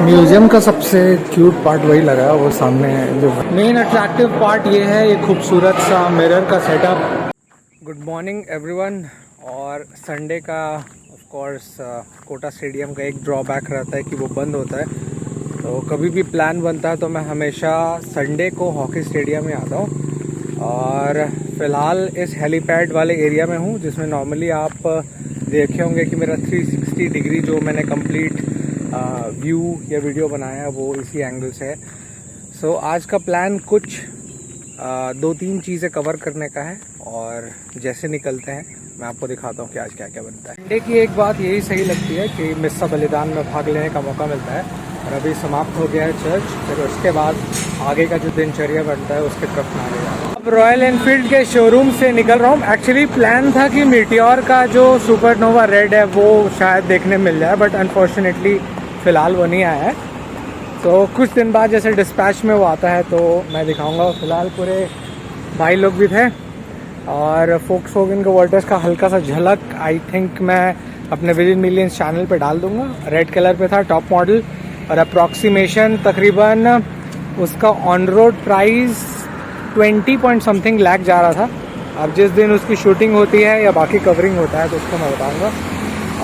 Museum का सबसे cute part वही लगा, वो सामने जो मेन अट्रैक्टिव पार्ट ये है, ये खूबसूरत सा मिरर का सेटअप। Good morning everyone. और संडे का ऑफ कोर्स कोटा स्टेडियम का एक ड्रॉबैक रहता है कि वो बंद होता है, तो कभी भी प्लान बनता है तो मैं हमेशा संडे को हॉकी स्टेडियम में आता हूँ। और फ़िलहाल इस हेलीपैड वाले एरिया में हूँ, जिसमें नॉर्मली आप देखे होंगे कि मेरा 360 डिग्री जो मैंने कंप्लीट व्यू या वीडियो बनाया है वो इसी एंगल से है। सो आज का प्लान कुछ 2-3 चीज़ें कवर करने का है, और जैसे निकलते हैं मैं आपको दिखाता हूँ कि आज क्या क्या बनता है। संडे की एक बात यही सही लगती है कि मिस्सा बलिदान में भाग लेने का मौका मिलता है, और अभी समाप्त हो गया है चर्च, फिर उसके बाद आगे का जो दिनचर्या बनता है उसके तरफ में आगे जाना। अब रॉयल एनफील्ड के शोरूम से निकल रहा हूँ। एक्चुअली प्लान था कि मीटियोर का जो सुपरनोवा रेड है वो शायद देखने मिल जाए, बट अनफॉर्चुनेटली फ़िलहाल वो नहीं आया है। तो कुछ दिन बाद जैसे डिस्पैच में वो आता है तो मैं दिखाऊंगा। फ़िलहाल पूरे भाई लोग भी थे, और फोक्सवैगन के वोल्टस का हल्का सा झलक आई थिंक मैं अपने विजन मिलियंस चैनल पे डाल दूंगा। रेड कलर पे था टॉप मॉडल, और अप्रॉक्सीमेशन तकरीबन उसका on road price 20 point something lakh जा रहा था। अब जिस दिन उसकी शूटिंग होती है या बाकी कवरिंग होता है तो उसको मैं बताऊँगा,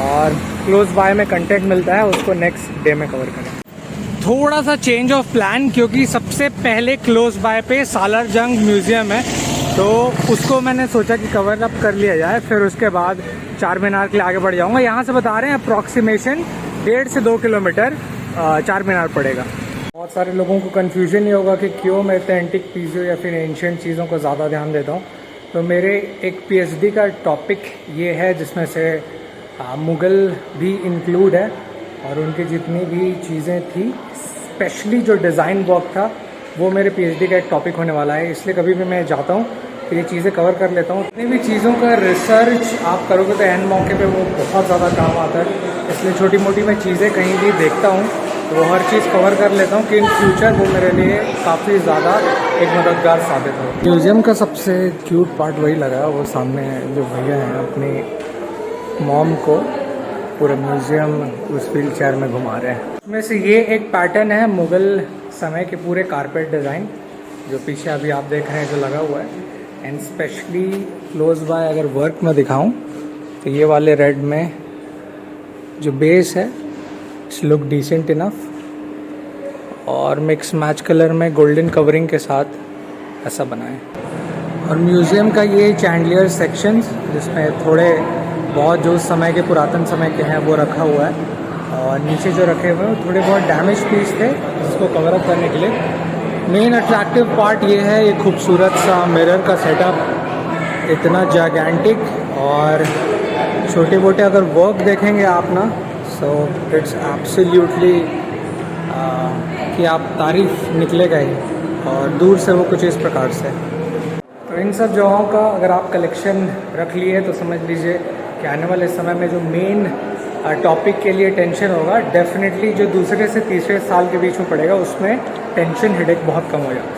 और क्लोज बाय में कंटेंट मिलता है उसको नेक्स्ट डे में कवर करें। थोड़ा सा चेंज ऑफ प्लान, क्योंकि सबसे पहले क्लोज बाय पे सालार जंग म्यूज़ियम है, तो उसको मैंने सोचा कि कवर अप कर लिया जाए, फिर उसके बाद चार मीनार के लिए आगे बढ़ जाऊंगा। यहाँ से बता रहे हैं अप्रॉक्सीमेशन 1.5 से 2 किलोमीटर चार मीनार पड़ेगा। बहुत सारे लोगों को कन्फ्यूजन ये होगा कि क्यों मैं इतने एंटिक पीसों या फिर एंशिएंट चीज़ों को ज़्यादा ध्यान देता हूँ। तो मेरे एक पीएचडी का टॉपिक ये है जिसमें से मुग़ल भी इंक्लूड है, और उनकी जितनी भी चीज़ें थी, स्पेशली जो डिज़ाइन वर्क था, वो मेरे पीएचडी का एक टॉपिक होने वाला है। इसलिए कभी भी मैं जाता हूँ तो ये चीज़ें कवर कर लेता हूँ। जितनी भी चीज़ों का रिसर्च आप करोगे तो एंड मौके पे वो बहुत ज़्यादा काम आता है, इसलिए छोटी मोटी मैं चीज़ें कहीं भी देखता हूँ तो वो हर चीज़ कवर कर लेता हूँ कि इन फ्यूचर वो मेरे लिए काफ़ी ज़्यादा एक मददगार साबित हो। म्यूज़ियम का सबसे क्यूट पार्ट वही लगा, वो सामने जो भैया हैं अपनी मॉम को पूरे म्यूज़ियम उस व्हील चेयर में घुमा रहे हैं। उसमें से ये एक पैटर्न है मुग़ल समय के पूरे कारपेट डिज़ाइन, जो पीछे अभी आप देख रहे हैं जो लगा हुआ है। एंड स्पेशली क्लोज बाय अगर वर्क में दिखाऊं तो ये वाले रेड में जो बेस है इट्स लुक डिसेंट इनफ, और मिक्स मैच कलर में गोल्डन कवरिंग के साथ ऐसा बना है। और म्यूज़ियम का ये चैंडलियर सेक्शंस जिसमें थोड़े बहुत जो समय के पुरातन समय के हैं वो रखा हुआ है, और नीचे जो रखे हुए हैं थोड़े बहुत डैमेज पीस थे जिसको कवर अप करने के लिए। मेन अट्रैक्टिव पार्ट ये है, ये खूबसूरत सा मिरर का सेटअप, इतना जायगेंटिक, और छोटे मोटे अगर वर्क देखेंगे आप ना, सो इट्स एब्सोल्युटली कि आप तारीफ निकलेगा ही, और दूर से वो कुछ इस प्रकार से। तो इन सब जगहों का अगर आप कलेक्शन रख लिए तो समझ लीजिए कि आने वाले समय में जो मेन टॉपिक के लिए टेंशन होगा, डेफिनेटली जो दूसरे से तीसरे साल के बीच में पड़ेगा उसमें टेंशन हेडेक बहुत कम हो जाता है।